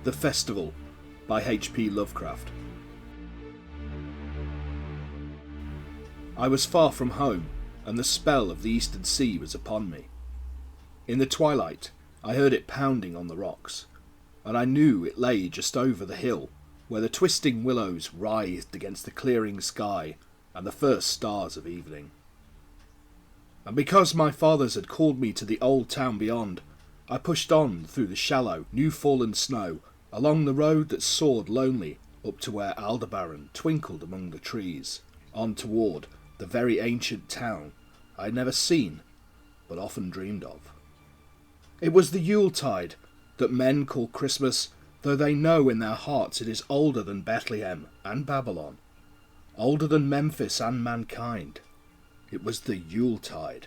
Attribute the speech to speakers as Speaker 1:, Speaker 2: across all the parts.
Speaker 1: The Festival by HP Lovecraft. I was far from home, and the spell of the eastern sea was upon me. In the twilight, I heard it pounding on the rocks, and I knew it lay just over the hill, where the twisting willows writhed against the clearing sky and the first stars of evening. And because my fathers had called me to the old town beyond, I pushed on through the shallow, new-fallen snow, along the road that soared lonely up to where Aldebaran twinkled among the trees, on toward the very ancient town I had never seen, but often dreamed of. It was the Yuletide that men call Christmas, though they know in their hearts it is older than Bethlehem and Babylon, older than Memphis and mankind. It was the Yuletide,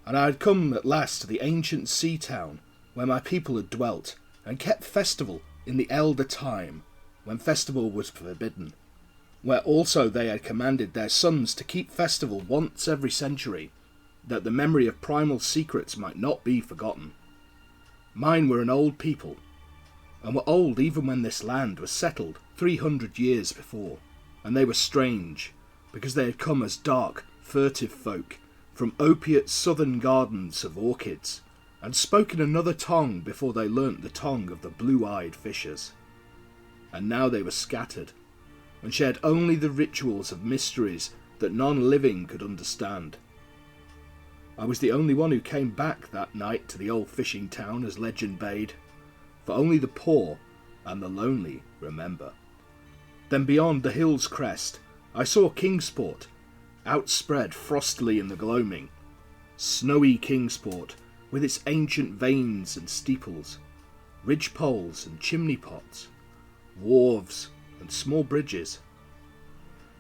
Speaker 1: and I had come at last to the ancient sea town where my people had dwelt and kept festival in the elder time, when festival was forbidden, where also they had commanded their sons to keep festival once every century, that the memory of primal secrets might not be forgotten. Mine were an old people, and were old even when this land was settled 300 years before, and they were strange, because they had come as dark, furtive folk from opiate southern gardens of orchids, and spoken another tongue before they learnt the tongue of the blue-eyed fishers. And now they were scattered, and shared only the rituals of mysteries that none living could understand. I was the only one who came back that night to the old fishing town as legend bade, for only the poor and the lonely remember. Then beyond the hill's crest I saw Kingsport, outspread frostily in the gloaming, snowy Kingsport, with its ancient vanes and steeples, ridgepoles and chimney pots, wharves and small bridges,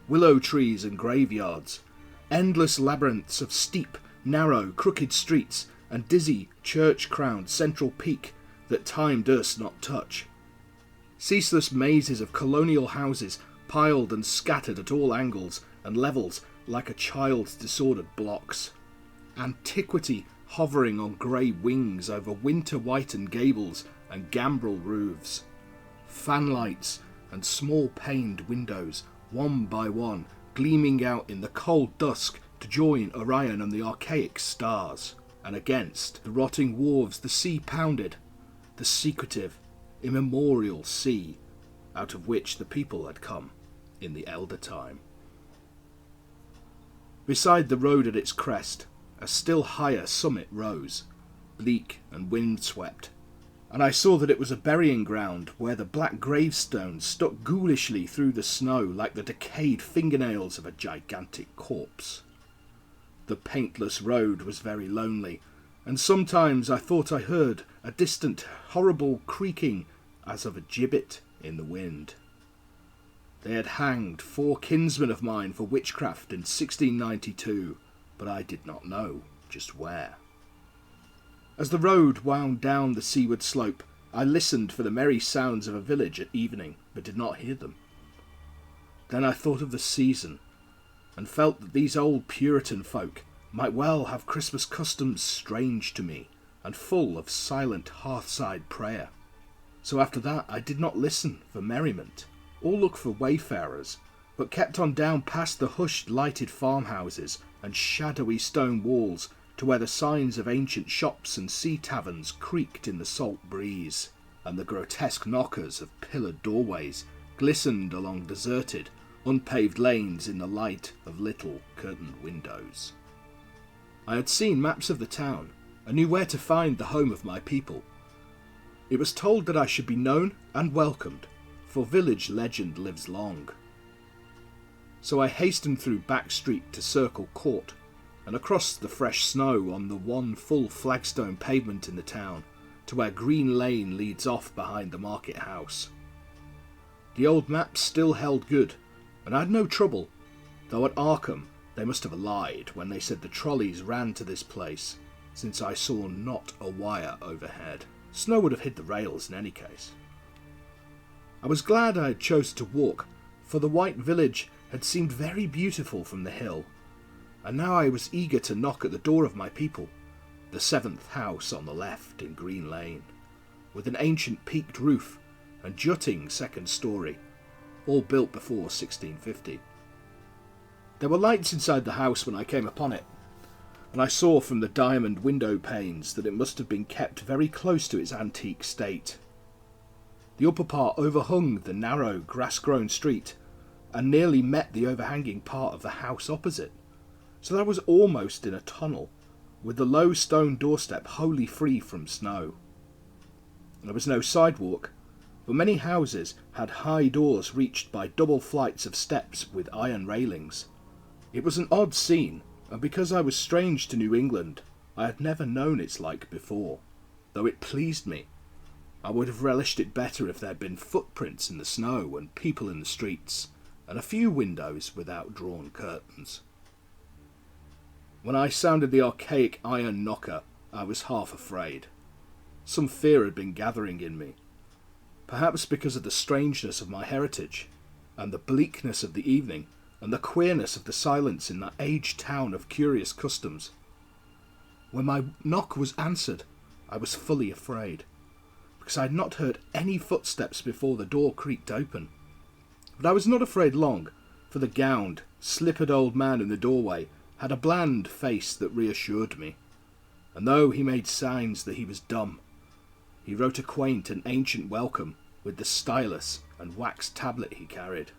Speaker 1: willow trees and graveyards, endless labyrinths of steep, narrow, crooked streets, and dizzy, church-crowned central peak that time durst not touch. Ceaseless mazes of colonial houses piled and scattered at all angles and levels like a child's disordered blocks. Antiquity hovering on grey wings over winter-whitened gables and gambrel roofs. Fanlights and small-paned windows, one by one, gleaming out in the cold dusk to join Orion and the archaic stars. And against the rotting wharves the sea pounded, the secretive, immemorial sea, out of which the people had come in the elder time. Beside the road at its crest, a still higher summit rose, bleak and windswept, and I saw that it was a burying ground where the black gravestones stuck ghoulishly through the snow like the decayed fingernails of a gigantic corpse. The paintless road was very lonely, and sometimes I thought I heard a distant, horrible creaking as of a gibbet in the wind. They had hanged 4 kinsmen of mine for witchcraft in 1692, but I did not know just where. As the road wound down the seaward slope, I listened for the merry sounds of a village at evening, but did not hear them. Then I thought of the season, and felt that these old Puritan folk might well have Christmas customs strange to me, and full of silent hearthside prayer. So after that I did not listen for merriment, or look for wayfarers, but kept on down past the hushed lighted farmhouses and shadowy stone walls to where the signs of ancient shops and sea taverns creaked in the salt breeze, and the grotesque knockers of pillared doorways glistened along deserted, unpaved lanes in the light of little curtained windows. I had seen maps of the town, and knew where to find the home of my people. It was told that I should be known and welcomed, for village legend lives long. So I hastened through Back Street to Circle Court, and across the fresh snow on the one full flagstone pavement in the town, to where Green Lane leads off behind the market house. The old maps still held good, and I had no trouble, though at Arkham they must have lied when they said the trolleys ran to this place, since I saw not a wire overhead. Snow would have hid the rails in any case. I was glad I had chosen to walk, for the white village had seemed very beautiful from the hill, and now I was eager to knock at the door of my people, the 7th house on the left in Green Lane, with an ancient peaked roof and jutting second story, all built before 1650. There were lights inside the house when I came upon it, and I saw from the diamond window panes that it must have been kept very close to its antique state. The upper part overhung the narrow, grass-grown street, and nearly met the overhanging part of the house opposite, so that I was almost in a tunnel, with the low stone doorstep wholly free from snow. There was no sidewalk, but many houses had high doors reached by double flights of steps with iron railings. It was an odd scene, and because I was strange to New England, I had never known its like before. Though it pleased me, I would have relished it better if there had been footprints in the snow and people in the streets, and a few windows without drawn curtains. When I sounded the archaic iron knocker, I was half afraid. Some fear had been gathering in me, perhaps because of the strangeness of my heritage, and the bleakness of the evening, and the queerness of the silence in that aged town of curious customs. When my knock was answered, I was fully afraid, because I had not heard any footsteps before the door creaked open. But I was not afraid long, for the gowned, slippered old man in the doorway had a bland face that reassured me, and though he made signs that he was dumb, he wrote a quaint and ancient welcome with the stylus and wax tablet he carried.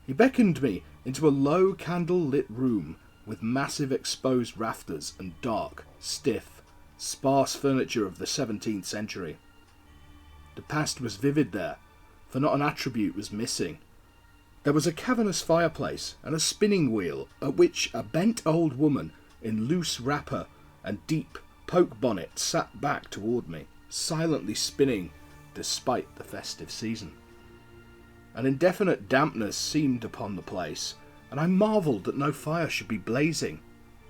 Speaker 1: He beckoned me into a low candle-lit room with massive exposed rafters and dark, stiff, sparse furniture of the 17th century. The past was vivid there, for not an attribute was missing. There was a cavernous fireplace and a spinning wheel at which a bent old woman in loose wrapper and deep poke bonnet sat back toward me, silently spinning despite the festive season. An indefinite dampness seemed upon the place, and I marvelled that no fire should be blazing.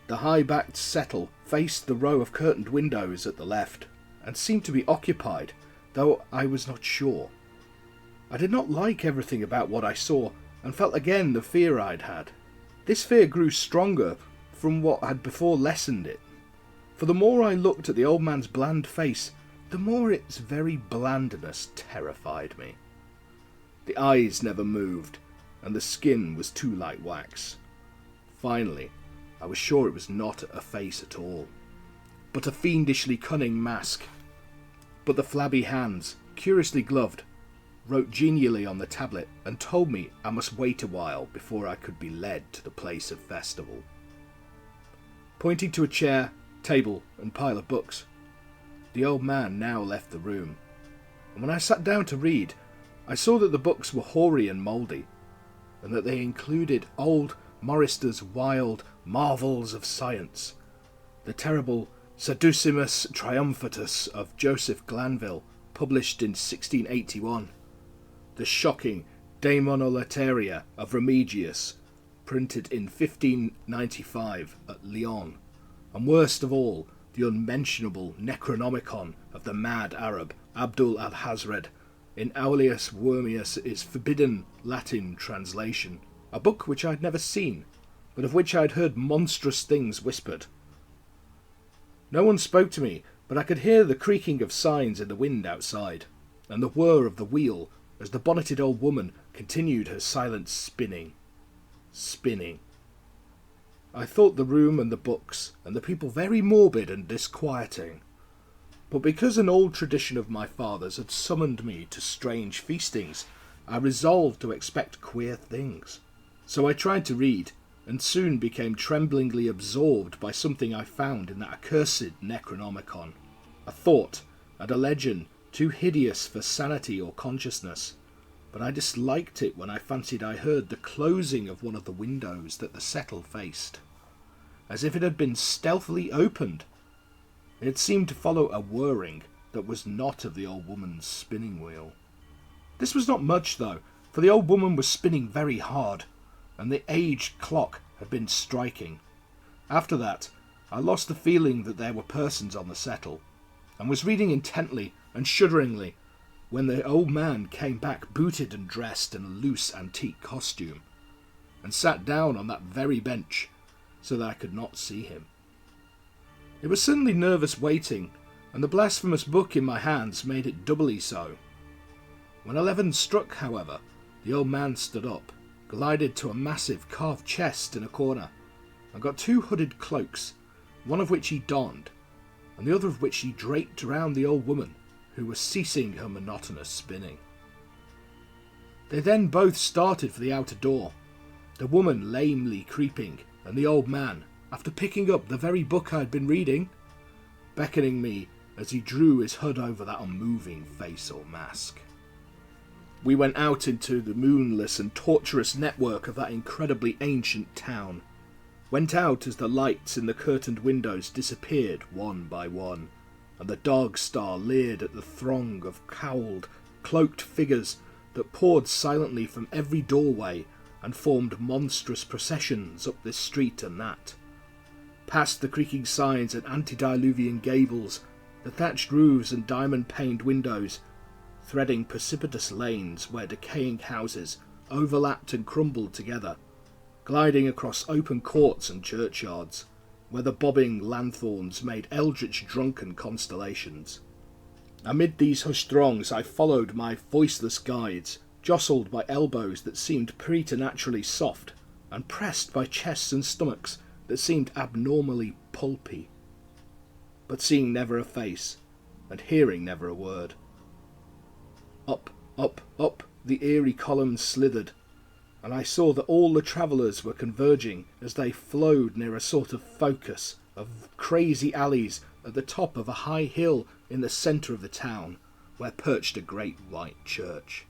Speaker 1: The high-backed settle faced the row of curtained windows at the left, and seemed to be occupied, though I was not sure. I did not like everything about what I saw, and felt again the fear I'd had. This fear grew stronger from what had before lessened it, for the more I looked at the old man's bland face, the more its very blandness terrified me. The eyes never moved, and the skin was too like wax. Finally, I was sure it was not a face at all, but a fiendishly cunning mask. But the flabby hands, curiously gloved, wrote genially on the tablet and told me I must wait a while before I could be led to the place of festival. Pointing to a chair, table, and pile of books, the old man now left the room, and when I sat down to read, I saw that the books were hoary and mouldy, and that they included old Morister's wild marvels of science, the terrible Seducimus Triumphatus of Joseph Glanville, published in 1681, the shocking Daemonolateria of Remigius, printed in 1595 at Lyon, and worst of all, the unmentionable Necronomicon of the mad Arab Abdul al-Hazred, in Aulus Wormius' forbidden Latin translation, a book which I had never seen, but of which I had heard monstrous things whispered. No one spoke to me, but I could hear the creaking of signs in the wind outside, and the whir of the wheel as the bonneted old woman continued her silent spinning. I thought the room and the books and the people very morbid and disquieting, but because an old tradition of my father's had summoned me to strange feastings, I resolved to expect queer things. So I tried to read, and soon became tremblingly absorbed by something I found in that accursed Necronomicon, a thought and a legend too hideous for sanity or consciousness, but I disliked it when I fancied I heard the closing of one of the windows that the settle faced, as if it had been stealthily opened. It seemed to follow a whirring that was not of the old woman's spinning wheel. This was not much, though, for the old woman was spinning very hard, and the aged clock had been striking. After that, I lost the feeling that there were persons on the settle, and was reading intently and shudderingly when the old man came back booted and dressed in a loose antique costume, and sat down on that very bench so that I could not see him. It was certainly nervous waiting, and the blasphemous book in my hands made it doubly so. When 11 struck, however, the old man stood up, glided to a massive carved chest in a corner, and got 2 hooded cloaks, one of which he donned, and the other of which he draped around the old woman, who was ceasing her monotonous spinning. They then both started for the outer door, the woman lamely creeping, and the old man, after picking up the very book I had been reading, beckoning me as he drew his hood over that unmoving face or mask. We went out into the moonless and tortuous network of that incredibly ancient town, went out as the lights in the curtained windows disappeared one by one, and the dog star leered at the throng of cowled, cloaked figures that poured silently from every doorway and formed monstrous processions up this street and that. Past the creaking signs and antediluvian gables, the thatched roofs and diamond-paned windows, threading precipitous lanes where decaying houses overlapped and crumbled together, gliding across open courts and churchyards, where the bobbing lanthorns made eldritch drunken constellations. Amid these hushed throngs I followed my voiceless guides, jostled by elbows that seemed preternaturally soft, and pressed by chests and stomachs that seemed abnormally pulpy, but seeing never a face, and hearing never a word. Up, up, up the eerie columns slithered, and I saw that all the travellers were converging as they flowed near a sort of focus of crazy alleys at the top of a high hill in the centre of the town, where perched a great white church.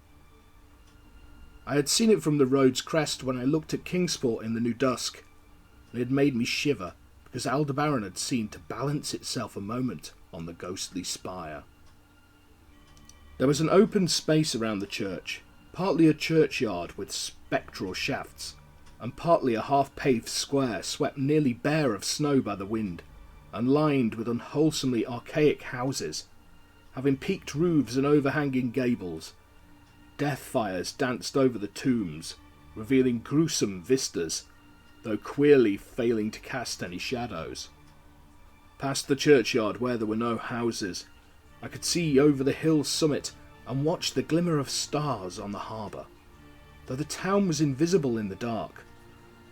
Speaker 1: I had seen it from the road's crest when I looked at Kingsport in the new dusk, and it had made me shiver because Aldebaran had seemed to balance itself a moment on the ghostly spire. There was an open space around the church, partly a churchyard with spectral shafts, and partly a half-paved square swept nearly bare of snow by the wind, and lined with unwholesomely archaic houses, having peaked roofs and overhanging gables. Death fires danced over the tombs, revealing gruesome vistas, though queerly failing to cast any shadows. Past the churchyard where there were no houses, I could see over the hill's summit and watch the glimmer of stars on the harbour, though the town was invisible in the dark.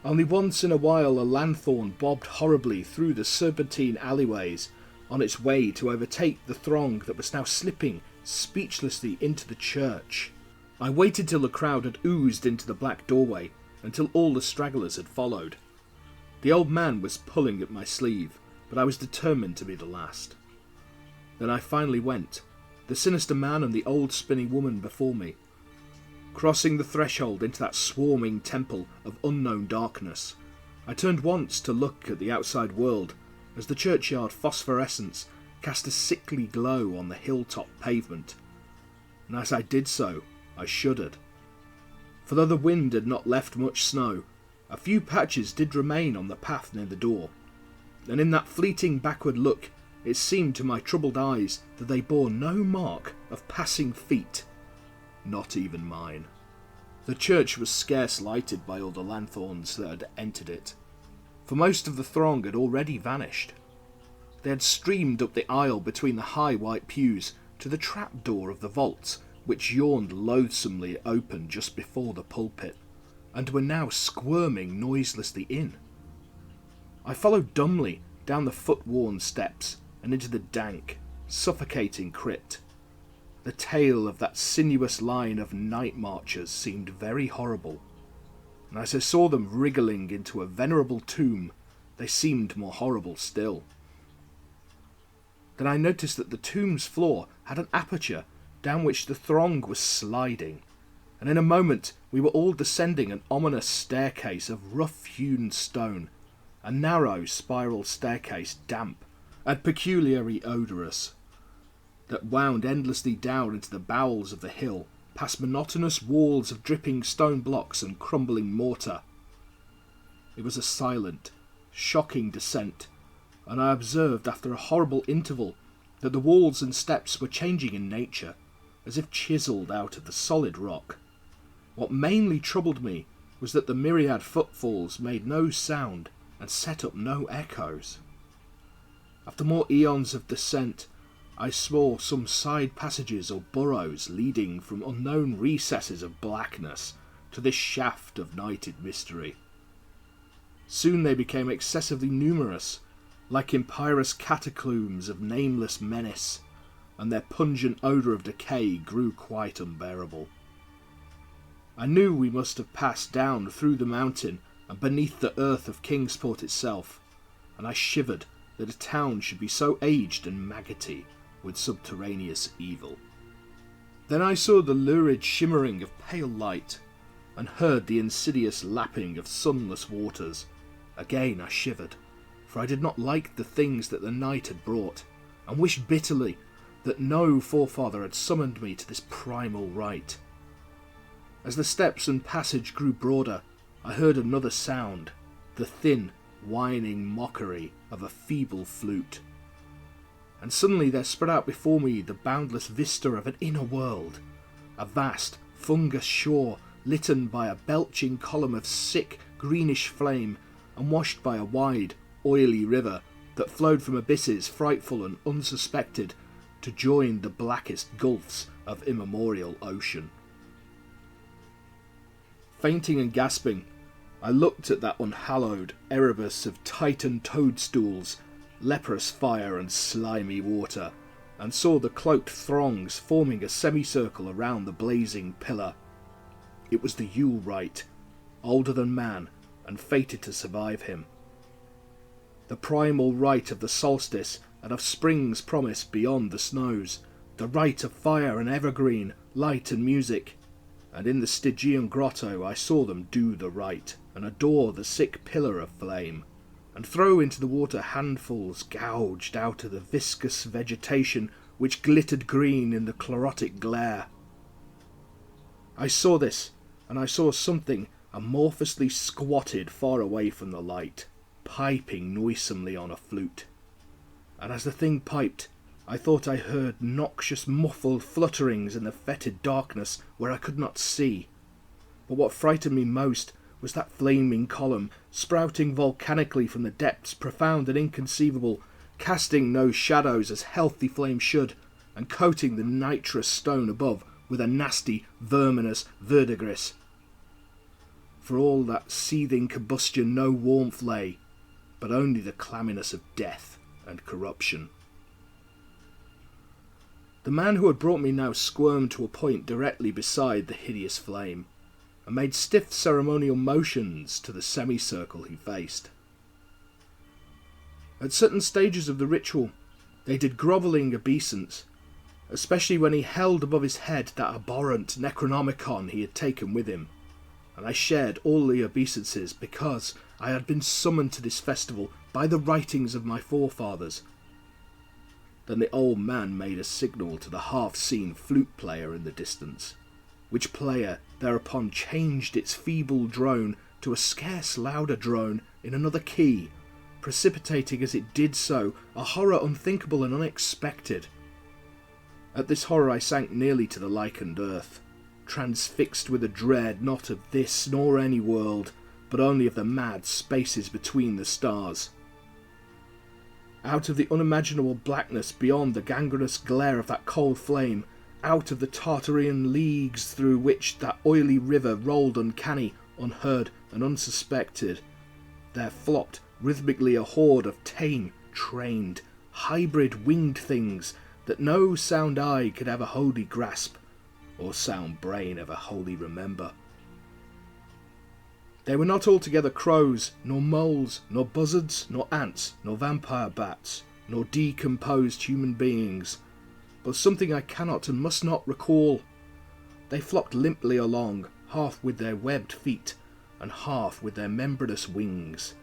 Speaker 1: Only once in a while a lanthorn bobbed horribly through the serpentine alleyways on its way to overtake the throng that was now slipping speechlessly into the church. I waited till the crowd had oozed into the black doorway, until all the stragglers had followed. The old man was pulling at my sleeve, but I was determined to be the last. Then I finally went, the sinister man and the old spinning woman before me. Crossing the threshold into that swarming temple of unknown darkness, I turned once to look at the outside world as the churchyard phosphorescence cast a sickly glow on the hilltop pavement, and as I did so, I shuddered. For though the wind had not left much snow, a few patches did remain on the path near the door, and in that fleeting backward look it seemed to my troubled eyes that they bore no mark of passing feet, not even mine. The church was scarce lighted by all the lanthorns that had entered it, for most of the throng had already vanished. They had streamed up the aisle between the high white pews to the trap-door of the vault, which yawned loathsomely open just before the pulpit, and were now squirming noiselessly in. I followed dumbly down the foot-worn steps and into the dank, suffocating crypt. The tale of that sinuous line of night marchers seemed very horrible, and as I saw them wriggling into a venerable tomb, they seemed more horrible still. Then I noticed that the tomb's floor had an aperture down which the throng was sliding, and in a moment we were all descending an ominous staircase of rough-hewn stone, a narrow spiral staircase, damp and peculiarly odorous, that wound endlessly down into the bowels of the hill, past monotonous walls of dripping stone blocks and crumbling mortar. It was a silent, shocking descent, and I observed after a horrible interval that the walls and steps were changing in nature, as if chiselled out of the solid rock. What mainly troubled me was that the myriad footfalls made no sound and set up no echoes. After more eons of descent, I saw some side passages or burrows leading from unknown recesses of blackness to this shaft of nighted mystery. Soon they became excessively numerous, like impyrous catacombs of nameless menace, and their pungent odour of decay grew quite unbearable. I knew we must have passed down through the mountain and beneath the earth of Kingsport itself, and I shivered that a town should be so aged and maggoty with subterraneous evil. Then I saw the lurid shimmering of pale light, and heard the insidious lapping of sunless waters. Again I shivered, for I did not like the things that the night had brought, and wished bitterly that no forefather had summoned me to this primal rite. As the steps and passage grew broader, I heard another sound, the thin, whining mockery of a feeble flute. And suddenly there spread out before me the boundless vista of an inner world, a vast, fungus shore litten by a belching column of sick, greenish flame, and washed by a wide, oily river that flowed from abysses frightful and unsuspected to join the blackest gulfs of immemorial ocean. Fainting and gasping, I looked at that unhallowed Erebus of Titan toadstools, leprous fire and slimy water, and saw the cloaked throngs forming a semicircle around the blazing pillar. It was the Yule rite, older than man and fated to survive him. The primal rite of the solstice and of spring's promise beyond the snows, the rite of fire and evergreen, light and music. And in the Stygian grotto I saw them do the rite, and adore the sick pillar of flame, and throw into the water handfuls gouged out of the viscous vegetation which glittered green in the chlorotic glare. I saw this, and I saw something amorphously squatted far away from the light, piping noisomely on a flute. And as the thing piped, I thought I heard noxious muffled flutterings in the fetid darkness where I could not see. But what frightened me most was that flaming column, sprouting volcanically from the depths profound and inconceivable, casting no shadows as healthy flame should, and coating the nitrous stone above with a nasty, verminous verdigris. For all that seething combustion no warmth lay, but only the clamminess of death and corruption. The man who had brought me now squirmed to a point directly beside the hideous flame, and made stiff ceremonial motions to the semicircle he faced. At certain stages of the ritual, they did grovelling obeisance, especially when he held above his head that abhorrent Necronomicon he had taken with him, and I shared all the obeisances because I had been summoned to this festival by the writings of my forefathers. Then the old man made a signal to the half-seen flute player in the distance, which player thereupon changed its feeble drone to a scarce louder drone in another key, precipitating as it did so a horror unthinkable and unexpected. At this horror I sank nearly to the lichened earth, transfixed with a dread not of this nor any world, but only of the mad spaces between the stars. Out of the unimaginable blackness beyond the gangrenous glare of that cold flame, out of the Tartarian leagues through which that oily river rolled uncanny, unheard and unsuspected, there flocked rhythmically a horde of tame, trained, hybrid winged things that no sound eye could ever wholly grasp, or sound brain ever wholly remember. They were not altogether crows, nor moles, nor buzzards, nor ants, nor vampire bats, nor decomposed human beings, but something I cannot and must not recall. They flocked limply along, half with their webbed feet, and half with their membranous wings.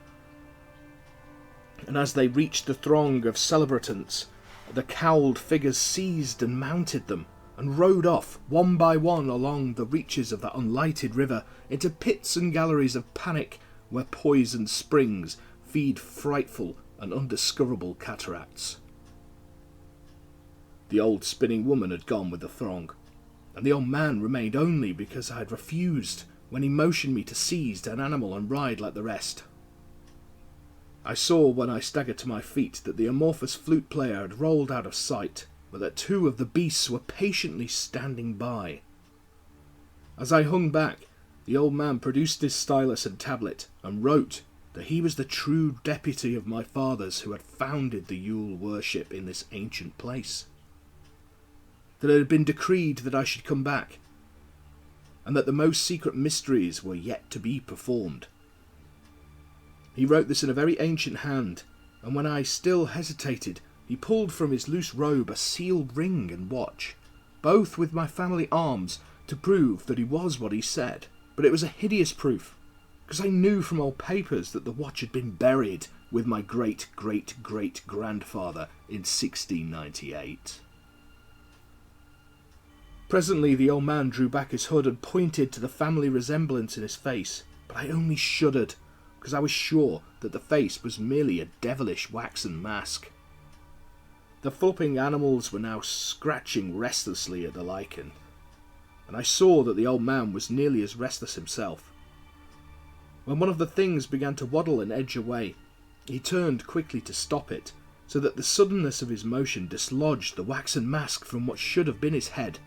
Speaker 1: And as they reached the throng of celebratants, the cowled figures seized and mounted them, and rode off, one by one, along the reaches of that unlighted river, into pits and galleries of panic, where poisoned springs feed frightful and undiscoverable cataracts. The old spinning woman had gone with the throng, and the old man remained only because I had refused when he motioned me to seize an animal and ride like the rest. I saw when I staggered to my feet that the amorphous flute player had rolled out of sight, but that two of the beasts were patiently standing by. As I hung back, the old man produced his stylus and tablet and wrote that he was the true deputy of my fathers who had founded the Yule worship in this ancient place. That it had been decreed that I should come back, and that the most secret mysteries were yet to be performed. He wrote this in a very ancient hand, and when I still hesitated, he pulled from his loose robe a sealed ring and watch, both with my family arms, to prove that he was what he said. But it was a hideous proof, because I knew from old papers that the watch had been buried with my great-great-great-grandfather in 1698. Presently the old man drew back his hood and pointed to the family resemblance in his face, but I only shuddered, because I was sure that the face was merely a devilish waxen mask. The flopping animals were now scratching restlessly at the lichen, and I saw that the old man was nearly as restless himself. When one of the things began to waddle and edge away, he turned quickly to stop it, so that the suddenness of his motion dislodged the waxen mask from what should have been his head,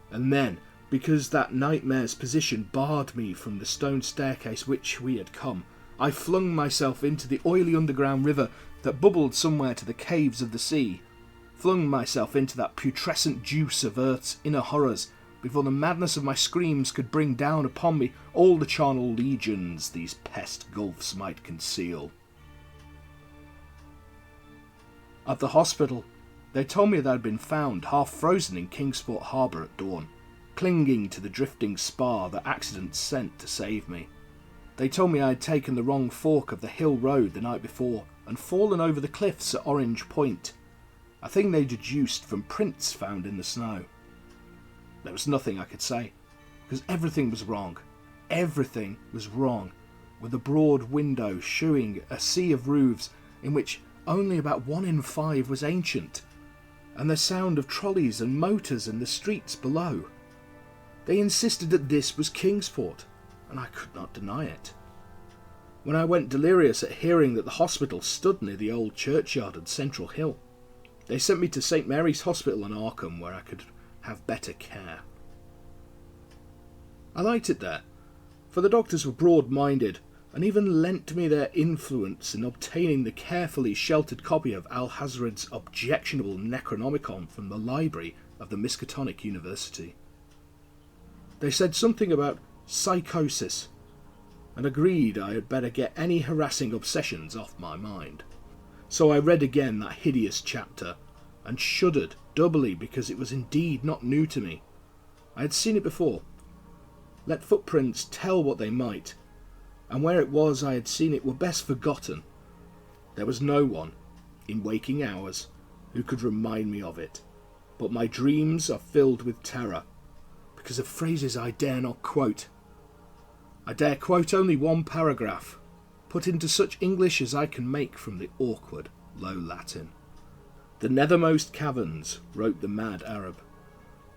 Speaker 1: and then, because that nightmare's position barred me from the stone staircase which we had come, I flung myself into the oily underground river that bubbled somewhere to the caves of the sea, flung myself into that putrescent juice of earth's inner horrors, before the madness of my screams could bring down upon me all the charnel legions these pest gulfs might conceal. At the hospital, they told me that I had been found half frozen in Kingsport Harbour at dawn, clinging to the drifting spar that accident sent to save me. They told me I had taken the wrong fork of the hill road the night before and fallen over the cliffs at Orange Point, a thing they deduced from prints found in the snow. There was nothing I could say, because everything was wrong. Everything was wrong, with a broad window showing a sea of roofs in which only about 1 in 5 was ancient, and the sound of trolleys and motors in the streets below. They insisted that this was Kingsport, and I could not deny it. When I went delirious at hearing that the hospital stood near the old churchyard at Central Hill, they sent me to St. Mary's Hospital in Arkham, where I could have better care. I liked it there, for the doctors were broad-minded and even lent me their influence in obtaining the carefully sheltered copy of Alhazred's objectionable Necronomicon from the library of the Miskatonic University. They said something about psychosis and agreed I had better get any harassing obsessions off my mind. So I read again that hideous chapter and shuddered doubly because it was indeed not new to me. I had seen it before. Let footprints tell what they might, and where it was I had seen it were best forgotten. There was no one, in waking hours, who could remind me of it, but my dreams are filled with terror, because of phrases I dare not quote. I dare quote only one paragraph, put into such English as I can make from the awkward Low Latin. "The nethermost caverns," wrote the mad Arab,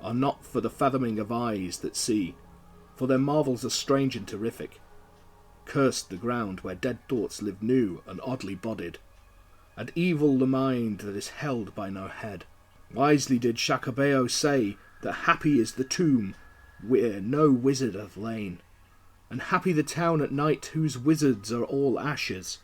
Speaker 1: "are not for the fathoming of eyes that see, for their marvels are strange and terrific. Cursed the ground where dead thoughts live new and oddly bodied, and evil the mind that is held by no head. Wisely did Shakabeo say that happy is the tomb where no wizard hath lain, and happy the town at night whose wizards are all ashes.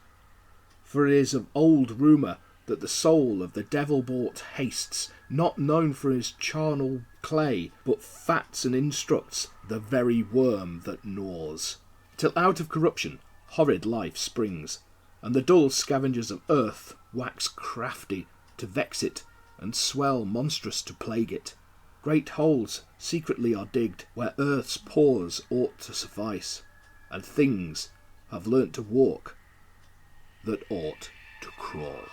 Speaker 1: For it is of old rumour that the soul of the devil-bought hastes, not known for his charnel clay, but fats and instructs the very worm that gnaws, till out of corruption horrid life springs, and the dull scavengers of earth wax crafty to vex it, and swell monstrous to plague it. Great holes secretly are digged, where earth's pores ought to suffice, and things have learnt to walk that ought to crawl."